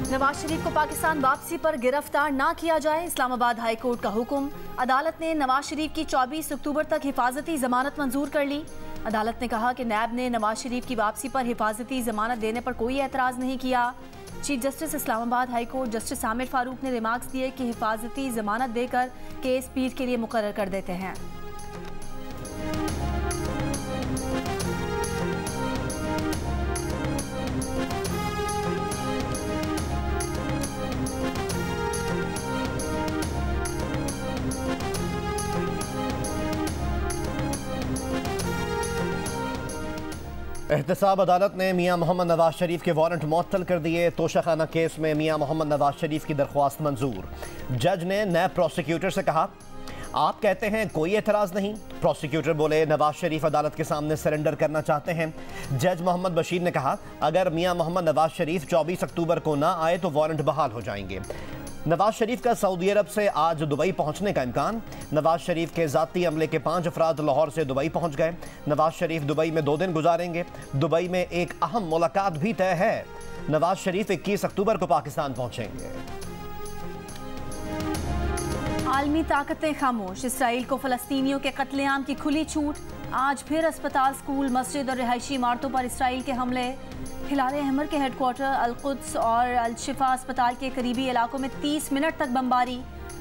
नवाज शरीफ को पाकिस्तान वापसी पर गिरफ्तार ना किया जाए, इस्लामाबाद हाई कोर्ट का हुक्म। अदालत ने नवाज शरीफ की 24 अक्टूबर तक हिफाजती जमानत मंजूर कर ली। अदालत ने कहा कि नैब ने नवाज शरीफ की वापसी पर हिफाजती जमानत देने पर कोई एतराज़ नहीं किया। Chief justice Islamabad high court justice Aamir Farooq ने रिमार्क्स दिए कि हिफाजती जमानत देकर केस पीर के लिए मुकर्रर कर देते हैं। एहतसाब अदालत ने मियां मोहम्मद नवाज शरीफ के वारंट मुअत्तल कर दिए। तोशाखाना केस में मियां मोहम्मद नवाज शरीफ की दरख्वास्त मंजूर। जज ने नैब प्रोसिक्यूटर से कहा, आप कहते हैं कोई एतराज़ नहीं। प्रोसिक्यूटर बोले, नवाज शरीफ अदालत के सामने सरेंडर करना चाहते हैं। जज मोहम्मद बशीर ने कहा, अगर मियां मोहम्मद नवाज शरीफ 24 अक्टूबर को ना आए तो वारंट बहाल हो जाएंगे। नवाज शरीफ का सऊदी अरब से आज दुबई पहुंचने का इम्कान। नवाज शरीफ के ज़ाती अमले के 5 अफराद लाहौर से दुबई पहुंच गए। नवाज शरीफ दुबई में 2 दिन गुजारेंगे। दुबई में एक अहम मुलाकात भी तय है। नवाज शरीफ 21 अक्टूबर को पाकिस्तान पहुंचेंगे। आलमी ताकतें खामोश, इसराइल को फ़लस्तीनियों के कत्लेआम की खुली छूट। आज फिर अस्पताल, स्कूल, मस्जिद और रिहायशी इमारतों पर इसराइल के हमले। हिलाल अहमर के हेडक्वार्टर अल-कुद्स और अल-शिफा अस्पताल के करीबी इलाकों में 30 मिनट तक बमबारी।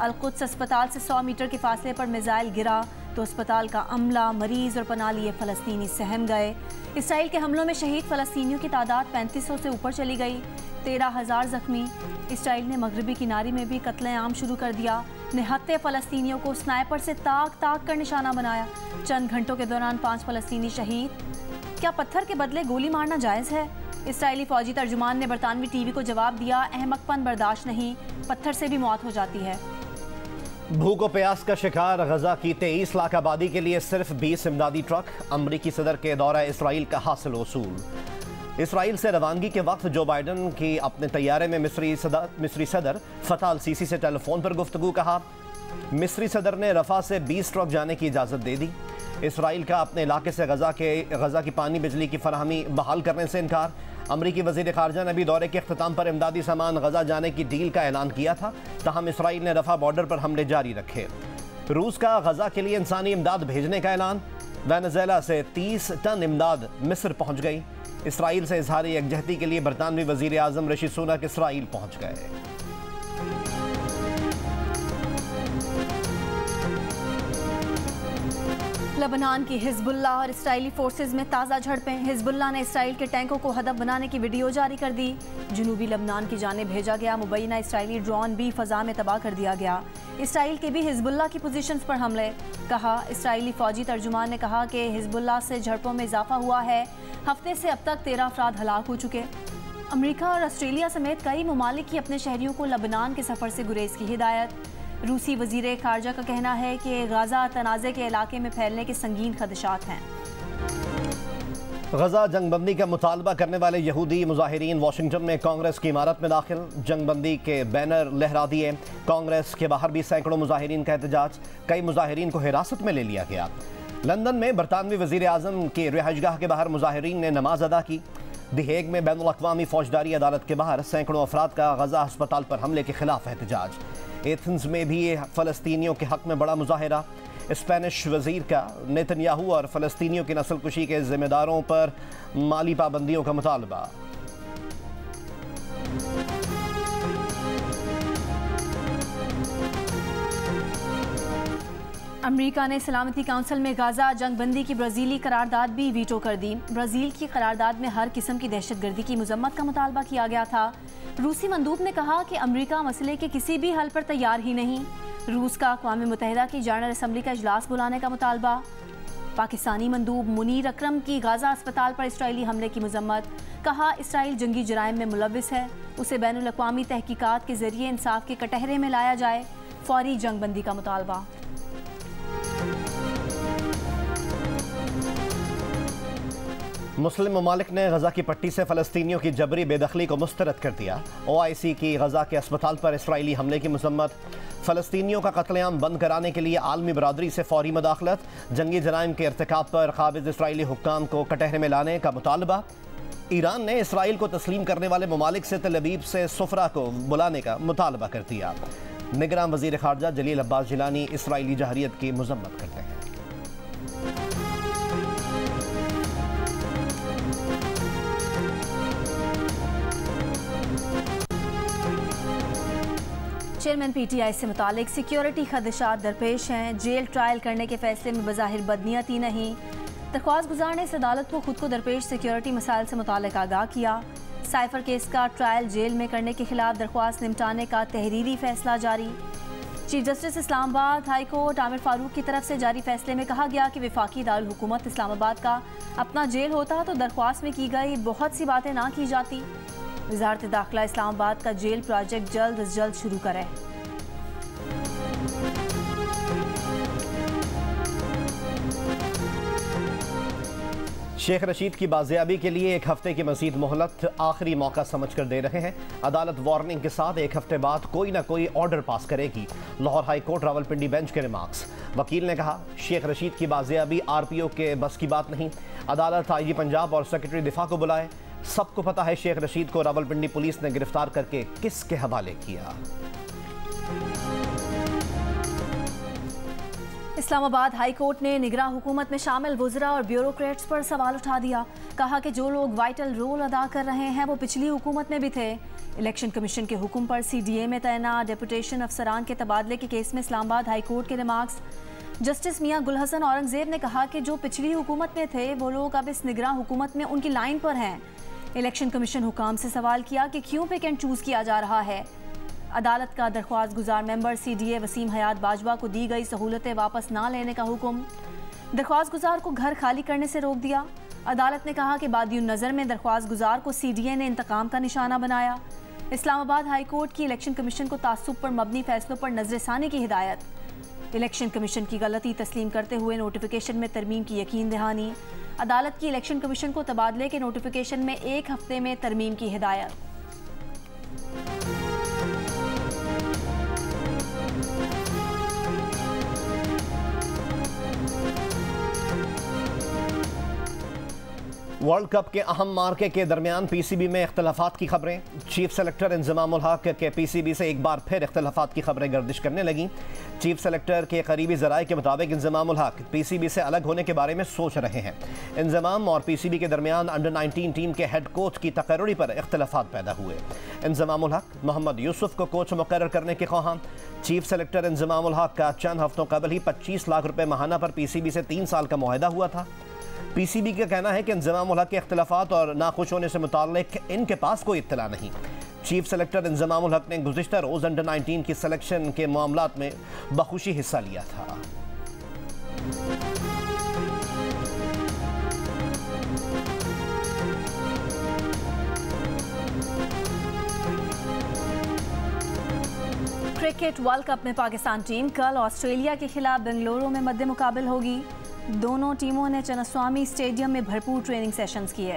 अल-कुद्स अस्पताल से 100 मीटर के फासले पर मिसाइल गिरा तो अस्पताल का अमला, मरीज और पनाह लिए फ़लस्तीनी सहम गए। इसराइल के हमलों में शहीद फ़लस्तीनियों की तादाद 3500 से ऊपर चली गई। 13,000 जख्मी। इसराइल ने मगरबी किनारे में भी कत्लेआम शुरू कर दिया। निहत्ते फ़लस्तीनियों को स्नाइपर से ताक कर निशाना बनाया। चंद घंटों के दौरान 5 फ़लस्तीनी शहीद। क्या पत्थर के बदले गोली मारना जायज़ है? इसराइली फौजी तर्जुमान ने बरतानवी टीवी को जवाब दिया, अहमकपन बर्दाश्त नहीं, पत्थर से भी मौत हो जाती है। भूख और प्यास का शिकार गजा की 23 लाख आबादी के लिए सिर्फ 20 इमदादी ट्रक। अमरीकी सदर के दौरा इसराइल का हासिल वसूल। इसराइल से रवानगी के वक्त जो बाइडन की अपने तैयारे में मिस्री सदर फतह अल सीसी से टेलीफोन पर गुफ्तगू। कहा, मिस्री सदर ने रफा से 20 ट्रक जाने की इजाज़त दे दी। इसराइल का अपने इलाके से गजा की पानी बिजली की फराहमी बहाल करने से इनकार। अमरीकी वज़ीर ख़ारजा ने भी दौरे के अख्ताम पर इमदादी सामान गजा जाने की डील का ऐलान किया था। तहम इसराइल ने रफा बॉर्डर पर हमले जारी रखे। रूस का गजा के लिए इंसानी इमदाद भेजने का ऐलान। वेनेज़ुएला से 30 टन इमदाद मिस्र पहुँच गई। इसराइल से इजहार यकजहती के लिए बरतानवी वज़ीर आज़म ऋषि सुनक इसराइल पहुँच गए। लबनान की हिजबुल्लाह और इसराइली फोर्सेज में ताज़ा झड़पें। हिजबुल्लाह ने इसराइल के टैंकों को हदफ बनाने की वीडियो जारी कर दी। जनूबी लबनान की जानिब भेजा गया मुबैना इसराइली ड्रोन भी फ़ज़ा में तबाह कर दिया गया। इसराइल के भी हिजबुल्लाह की पोजीशंस पर हमले। कहा, इसराइली फ़ौजी तर्जुमान ने कहा कि हिजबुल्लाह से झड़पों में इजाफा हुआ है। हफ्ते से अब तक 13 अफराद हलाक हो चुके। अमरीका और ऑस्ट्रेलिया समेत कई ममालिक की अपने शहरियों को लबनान के सफ़र से गुरेज की हिदायत। रूसी वज़ीर ख़ारजा का कहना है कि गजा तनाज़े के इलाके में फैलने के संगीन खदशात हैं। गजा जंगबंदी का मुतालबा करने वाले यहूदी मुजाहिरीन वाशिंगटन में कांग्रेस की इमारत में दाखिल। जंगबंदी के बैनर लहरा दिए। कांग्रेस के बाहर भी सैकड़ों मुजाहिरीन का एहतजाज। कई मुजाहिरीन को हिरासत में ले लिया गया। लंदन में बरतानवी वज़ीर आज़म के रिहाइशगाह के बाहर मुजाहिरीन ने नमाज अदा की। द हेग में बैनुल अक़वामी फ़ौजदारी अदालत के बाहर सैकड़ों अफराद का गजा अस्पताल पर हमले के खिलाफ एहतजाज। एथेंस में भी फ़लस्तीनियों के हक़ में बड़ा मुजाहिरा। स्पेनिश वज़ीर का नेतन्याहू और फ़लस्तीनियों की नस्लकुशी के ज़िम्मेदारों पर माली पाबंदियों का मुतालबा। अमेरिका ने सलामती काउंसिल में गाजा जंगबंदी की ब्राज़ीली करारदाद भी वीटो कर दी। ब्राज़ील की करारदाद में हर किस्म की दहशतगर्दी की मज़म्मत का मुतालबा किया गया था। रूसी मंदूब ने कहा कि अमेरिका मसले के किसी भी हल पर तैयार ही नहीं। रूस का अक़वाम मुत्तहिदा की जनरल असम्बली का इजलास बुलाने का मुतालबा। पाकिस्तानी मंदूब मुनीर अकरम की गाजा अस्पताल पर इसराइली हमले की मज़म्मत। कहा, इसराइल जंगी जराइम में मुलव्विस है, उसे बैनुल अक़वामी तहकीकात के ज़रिए इंसाफ के कटहरे में लाया जाए। फौरी जंगबंदी का मुतालबा। मुस्लिम ममालिक ने गजा की पट्टी से फ़लस्तीनियों की जबरी बेदखली को मुस्तरद कर दिया। OIC की गजा के अस्पताल पर इसराइली हमले की मज़म्मत। फ़लस्तीनियों का कत्लेआम बंद कराने के लिए आलमी बरादरी से फौरी मदाखलत। जंगी जराइम के इर्तिकाब पर काबिज़ इसराइली हुक्काम को कटहरे में लाने का मुतालबा। ईरान ने इसराइल को तस्लीम करने वाले ममालिक से तल अवीव से सुफरा को बुलाने का मुतालबा कर दिया। निगरान वजीर खारजा जलील अब्बास जिलानी इसराइली जहरियत की मजम्मत करते हैं। चेयरमैन पीटीआई से मुतालिक सिक्योरिटी खदशात दरपेश हैं। जेल ट्रायल करने के फैसले में बज़ाहिर बदनीयती नहीं। दरख्वास्त गुजार ने इस अदालत को खुद को दरपेश सिक्योरिटी मसाइल से मुतालिक आगाह किया। साइफर केस का ट्रायल जेल में करने के खिलाफ दरख्वास्त निपटाने का तहरीरी फैसला जारी। Chief justice Islamabad high court Aamir Farooq की तरफ से जारी फैसले में कहा गया कि वफाकी दारुल हुकूमत इस्लामाबाद का अपना जेल होता तो दरख्वास्त में की गई बहुत सी बातें ना की जाती। वजारत दाखिला इस्लामाबाद का जेल प्रोजेक्ट जल्द अज जल्द शुरू करे। शेख रशीद की बाजियाबी के लिए एक हफ्ते की मजीद मोहलत आखिरी मौका समझ कर दे रहे हैं। अदालत वार्निंग के साथ एक हफ्ते बाद कोई ना कोई ऑर्डर पास करेगी। Lahore high court Rawalpindi bench के रिमार्क्स। वकील ने कहा, शेख रशीद की बाजियाबी RPO के बस की बात नहीं। अदालत IG पंजाब और सेक्रेटरी दिफा को बुलाए। सबको पता है शेख रशीद को रावलपिंडी पुलिस ने गिरफ्तार करके किसके हवाले किया। इस्लामाबाद हाई कोर्ट ने निगरान हुकूमत में शामिल वुज़रा और ब्यूरोक्रेट्स पर सवाल उठा दिया। कहा कि जो लोग वाइटल रोल अदा कर रहे हैं वो पिछली हुकूमत में भी थे। इलेक्शन कमीशन के हुक्म पर CDA में तैनात डेपुटेशन अफसरान के तबादले के केस में इस्लामाबाद हाई कोर्ट के रिमार्क्स। जस्टिस मियां गुलहसन औरंगजेब ने कहा कि जो पिछली हुकूमत में थे वो लोग अब इस निगरान हुकूमत में उनकी लाइन पर हैं। इलेक्शन कमीशन हुकाम से सवाल किया कि क्यों पिक एंड चूज़ किया जा रहा है। अदालत का दरख्वास्त गुजार मेंबर CDA वसीम हयात बाजवा को दी गई सहूलतें वापस ना लेने का हुक्म। दरख्वास्त गुजार को घर खाली करने से रोक दिया। अदालत ने कहा कि बादियुन नज़र में दरख्वास्त गुजार को CDA ने इंतकाम का निशाना बनाया। इस्लामाबाद हाई कोर्ट की इलेक्शन कमीशन को तासुब पर मबनी फैसलों पर नजरसानी की हिदायत। इलेक्शन कमीशन की गलती तस्लीम करते हुए नोटिफिकेशन में तरमीम की यकीन दहानी। अदालत की इलेक्शन कमीशन को तबादले के नोटिफिकेशन में एक हफ्ते में तरमीम की हिदायत। वर्ल्ड कप के अहम मार्के के दरमियान PCB में इख्तलाफात की खबरें। चीफ सेलेक्टर इंजमामुल हक के PCB से एक बार फिर इख्तलाफात की खबरें गर्दिश करने लगीं। चीफ सेलेक्टर के करीबी ज़राए के मुताबिक इंजमामुल हक PCB से अलग होने के बारे में सोच रहे हैं। इंजमाम और PCB के दरमियान अंडर-19 टीम के हेड कोच की तकर्री पर इख्तलाफात पैदा हुए। इंजमामुल हक मोहम्मद यूसुफ को कोच मुकर्रर करने के ख्वाहां। चीफ सेलेक्टर इंजमामुल हक का चंद हफ्तों कबल ही 25 लाख रुपये माहाना पर PCB से 3 साल का मुआहदा हुआ था। PCB का कहना है कि इंजमामुल हक के इख्तलाफात और नाखुश होने से मुताल्लिक इनके पास कोई इत्तला नहीं। चीफ सेलेक्टर इंजमामुल हक ने गुज़िश्ता रोज़ अंडर-19 की सिलेक्शन के मामलात में बखुशी हिस्सा लिया था। क्रिकेट वर्ल्ड कप में पाकिस्तान टीम कल ऑस्ट्रेलिया के खिलाफ बेंगलुरु में मद्दे मुकाबिल होगी। दोनों टीमों ने चन्नास्वामी स्टेडियम में भरपूर ट्रेनिंग सेशंस किए।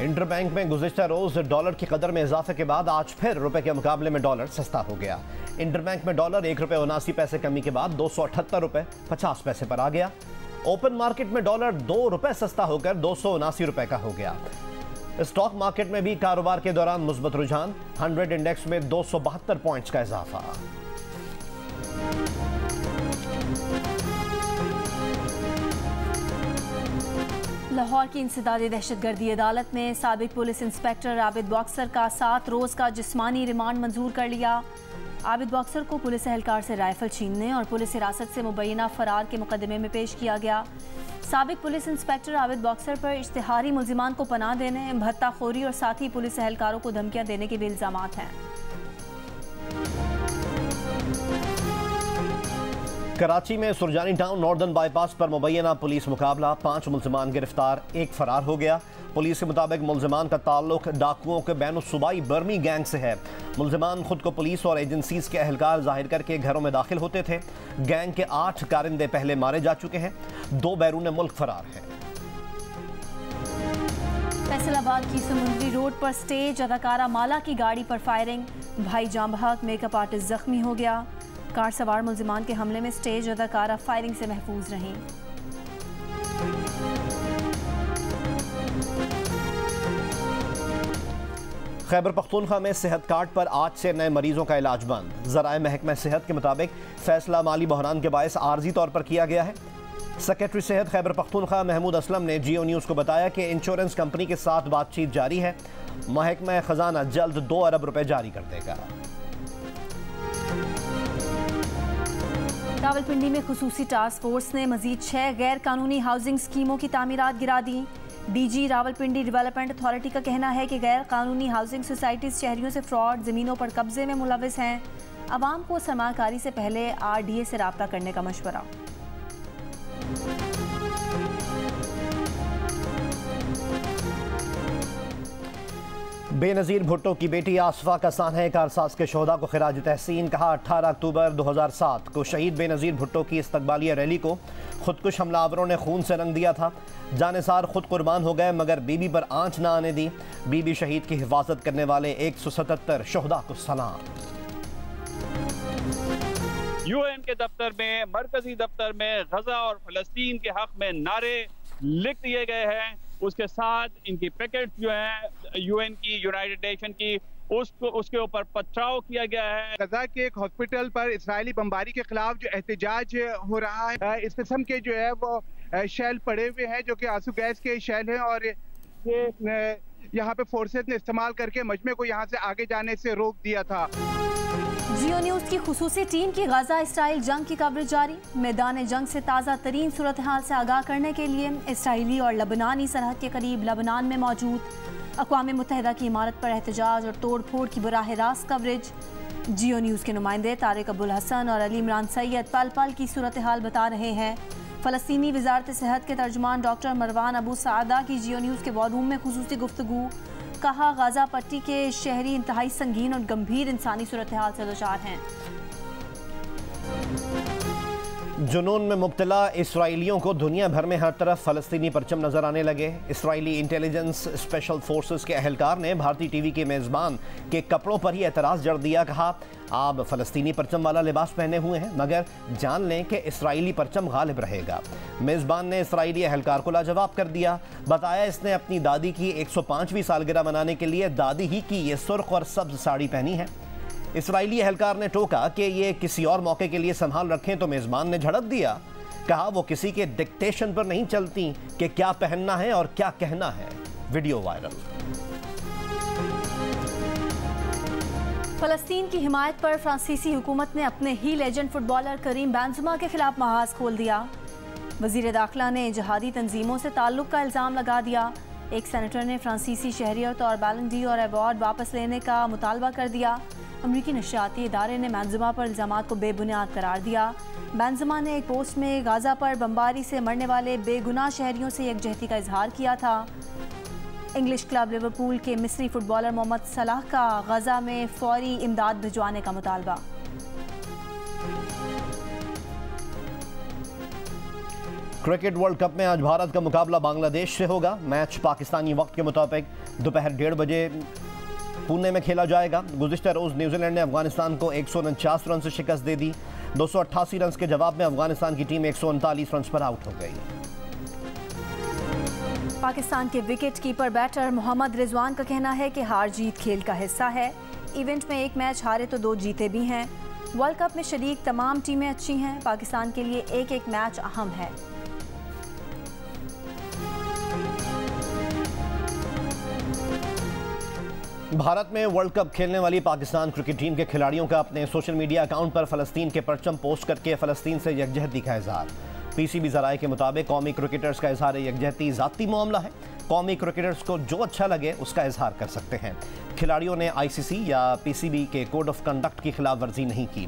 इंटरबैंक में गुज़िश्ता रोज डॉलर की कदर में इजाफे के बाद आज फिर रुपए के मुकाबले में डॉलर सस्ता हो गया। इंटरबैंक में डॉलर ₹1.79 कमी के बाद ₹278.50 पर आ गया। ओपन मार्केट में डॉलर ₹2 सस्ता होकर ₹279 का हो गया। स्टॉक मार्केट में भी कारोबार के दौरान मुस्बत रुझान। 100 इंडेक्स में 272 पॉइंट्स का इजाफा। लाहौर की इंसदादी दहशतगर्दी अदालत ने साबिक पुलिस इंस्पेक्टर आबिद बॉक्सर का 7 रोज़ का जिस्मानी रिमांड मंजूर कर लिया। आबिद बॉक्सर को पुलिस एहलकार से राइफल छीनने और पुलिस हिरासत से मुबैना फरार के मुकदमे में पेश किया गया। साबिक पुलिस इंस्पेक्टर आबिद बॉक्सर पर इश्तिहारी मुल्जिमान को पनाह देने, भत्ताखोरी और साथ ही पुलिस एहलकारों को धमकियां देने के भी इल्जामात हैं। कराची में सुरजानी टाउन नॉर्दर्न बाईपास पर मुबैना पुलिस मुकाबला। 5 मुल्जिमान गिरफ्तार, 1 फरार हो गया। पुलिस के मुताबिक मुल्जिमान का ताल्लुक डाकुओं के बैनुसूबाई बर्मी गैंग से है। मुल्जिमान खुद को पुलिस और एजेंसीज के एहलकार जाहिर करके घरों में दाखिल होते थे। गैंग के 8 कारिंदे पहले मारे जा चुके हैं, 2 बैरून मुल्क फरार हैं। फैसलाबाद की समुद्री रोड पर स्टेज अदाकारा माला की गाड़ी पर फायरिंग। भाई जांबहक मेकअप आर्टिस्ट जख्मी हो गया। कार सवार मुल्जिमान के हमले में स्टेज अदाकारा फायरिंग से महफूज रहीं। खैबर पख्तूनख्वा में सेहत कार्ड पर आज से नए मरीजों का इलाज बंद। ज़राए महकमा सेहत के मुताबिक फैसला माली बहरान के बायस आर्जी तौर पर किया गया है। सेक्रेटरी सेहत खैबर पख्तूनख्वा महमूद असलम ने जियो न्यूज़ को बताया कि इंश्योरेंस कंपनी के साथ बातचीत जारी है। महकमा खजाना जल्द 2 अरब रुपए जारी कर देगा। रावलपिंडी में खुसूसी टास्क फोर्स ने मजीद 6 गैर कानूनी हाउसिंग स्कीमों की तामीरात गिरा दी। डीजी रावलपिंडी डेवलपमेंट अथॉरिटी का कहना है कि गैर कानूनी हाउसिंग सोसाइटीज शहरियों से फ्रॉड, ज़मीनों पर कब्जे में मुलविस हैं। आवाम को सरमाकारी से पहले RDA से रब्ता करने का मशवरा। बेनज़ीर भुट्टो की बेटी आसफा का सानहे कारसाज के शोहदा को खिराज तहसीन। कहा 18 अक्टूबर 2007 को शहीद बेनज़ीर भुट्टो की इस्तकबालिया रैली को खुदकुश हमलावरों ने खून से रंग दिया था। जानेसार खुद कुर्बान हो गए मगर बीबी पर आंच ना आने दी। बीबी शहीद की हिफाजत करने वाले 177 शोहदा को सलाम। UN के दफ्तर में, मरकजी दफ्तर में गजा और फलस्तीन के हक में नारे लिख दिए गए हैं। उसके साथ इनकी पैकेट जो है UN की, यूनाइटेड नेशन की, उसके ऊपर पथराव किया गया है। गजा के एक हॉस्पिटल पर इजरायली बमबारी के खिलाफ जो एहतजाज हो रहा है, इस किस्म के जो है वो शेल पड़े हुए हैं जो कि आंसू गैस के शेल हैं और ये यहाँ पे फोर्सेस ने इस्तेमाल करके मजमे को यहाँ से आगे जाने से रोक दिया था। जियो न्यूज़ की खुसूसी टीम की गजा इसराइल जंग की कवरेज जारी। मैदान जंग से ताज़ा तरीन सूरत हाल से आगाह करने के लिए इसराइली और लबनानी सरहद के करीब लबनान में मौजूद अक़वाम मुत्तहिदा की इमारत पर एहतजाज और तोड़ फोड़ की बराह रास्त कवरेज। जियो न्यूज़ के नुमाइंदे तारिक अब्दुल हसन और अली इमरान सैयद पल पल की सूरत हाल बता रहे हैं। फ़लस्तीनी वज़ारत सेहत के तर्जुमान डॉक्टर मरवान अबू सादा की जियो न्यूज़ के वॉर रूम में खुसूसी गुफ्तगू। कहा गाजा पट्टी के शहरी इंतहाई संगीन और गंभीर इंसानी सूरत हाल से दुचार हैं। जुनून में मुब्तला इसराइलियों को दुनिया भर में हर तरफ फ़लस्तीनी परचम नजर आने लगे। इसराइली इंटेलिजेंस स्पेशल फोर्सेस के अहलकार ने भारतीय टीवी के मेज़बान के कपड़ों पर ही एतराज़ जड़ दिया। कहा आप फ़लस्तीनी परचम वाला लिबास पहने हुए हैं मगर जान लें कि इसराइली परचम गालिब रहेगा। मेज़बान ने इसराइली अहलकार को लाजवाब कर दिया। बताया इसने अपनी दादी की 105वीं सालगिरह मनाने के लिए दादी ही की ये सुर्ख और सब्ज साड़ी पहनी है। इसराइली अहलकार ने टोका कि ये किसी और मौके के लिए संभाल रखें तो मेज़बान ने झड़प दिया। कहा वो किसी के डिक्टेशन पर नहीं चलती कि क्या पहनना है और क्या कहना है। Video viral. फ़लस्तीन की हिमायत पर फ्रांसीसी हुकूमत ने अपने ही लेजेंड फुटबॉलर करीम बेंज़ेमा के खिलाफ महाज खोल दिया। वज़ीर दाखिला ने जहादी तंजीमों से ताल्लुक़ का इल्ज़ाम लगा दिया। एक सेनेटर ने फ्रांसीसी शहरियत और बैलन ड'ॉर अवार्ड वापस लेने का मुतालबा कर दिया। अमरीकी नशियाती इदारे ने बेंज़ेमा पर इल्ज़ामात को बेबुनियाद करार दिया। बेंज़ेमा ने एक पोस्ट में गाज़ा पर बमबारी से मरने वाले बेगुनाह शहरियों से यकजहती का इजहार किया था। इंग्लिश क्लब लिवरपूल के मिस्री फुटबॉलर मोहम्मद सलाह का गजा में फौरी इमदाद भिजवाने का मुतालबा। क्रिकेट वर्ल्ड कप में आज भारत का मुकाबला बांग्लादेश से होगा। मैच पाकिस्तानी वक्त के मुताबिक दोपहर 1:30 बजे पुणे में खेला जाएगा। गुज़िश्ता रोज़ न्यूजीलैंड ने अफगानिस्तान को 149 रन से शिकस्त दे दी। 288 रन के जवाब में अफगानिस्तान की टीम 139 रन पर आउट हो गई। पाकिस्तान के wicket keeper batter Mohammad Rizwan का कहना है कि हार जीत खेल का हिस्सा है। इवेंट में एक मैच हारे तो 2 जीते भी हैं। वर्ल्ड कप में शरीक तमाम टीमें अच्छी हैं। पाकिस्तान के लिए एक एक मैच अहम है। भारत में वर्ल्ड कप खेलने वाली पाकिस्तान क्रिकेट टीम के खिलाड़ियों का अपने सोशल मीडिया अकाउंट पर फ़लस्तीन के परचम पोस्ट करके फ़लस्तीन से यकजहती का इजहार। PCB ज़राए के मुताबिक कौमी क्रिकेटर्स का इजहार यकजहती ज़ाती मामला है। कौमी क्रिकेटर्स को जो अच्छा लगे उसका इजहार कर सकते हैं। खिलाड़ियों ने ICC या PCB के कोड ऑफ कंडक्ट की खिलाफ वर्जी नहीं की।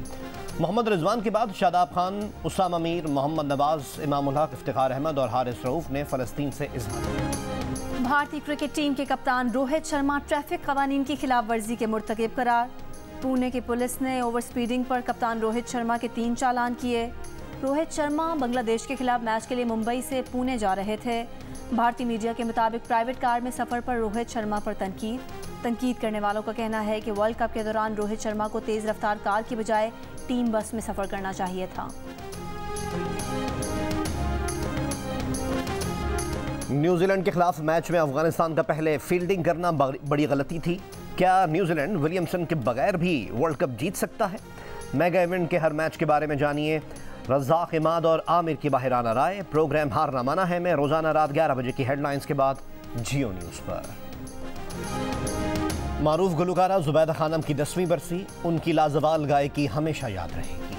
मोहम्मद रिजवान के बाद शादाब खान, उसामा मीर, मोहम्मद नवाज, इमामुल हक, इफ्तिखार अहमद और हारिस रऊफ ने फ़लस्तीन से इजहार किया। भारतीय क्रिकेट टीम के कप्तान रोहित शर्मा ट्रैफिक कवानीन की खिलाफ वर्जी के मुर्तकिब करार। पुणे की पुलिस ने ओवर स्पीडिंग पर कप्तान रोहित शर्मा के 3 चालान किए। रोहित शर्मा बांग्लादेश के खिलाफ मैच के लिए मुंबई से पुणे जा रहे थे। भारतीय मीडिया के मुताबिक प्राइवेट कार में सफ़र पर रोहित शर्मा पर तनकीद करने वालों का कहना है कि वर्ल्ड कप के दौरान रोहित शर्मा को तेज़ रफ्तार कार की बजाय टीम बस में सफ़र करना चाहिए था। न्यूजीलैंड के खिलाफ मैच में अफगानिस्तान का पहले फील्डिंग करना बड़ी गलती थी। क्या न्यूजीलैंड विलियमसन के बगैर भी वर्ल्ड कप जीत सकता है? मेगा इवेंट के हर मैच के बारे में जानिए रज़ाक इमाद और आमिर की बाहिराना राय। प्रोग्राम हारना मना है में रोजाना रात 11 बजे की हेडलाइंस के बाद जियो न्यूज पर। मारूफ गुलकारा जुबैदा खानम की 10वीं बरसी, उनकी लाजवाल गायकी हमेशा याद रहेगी।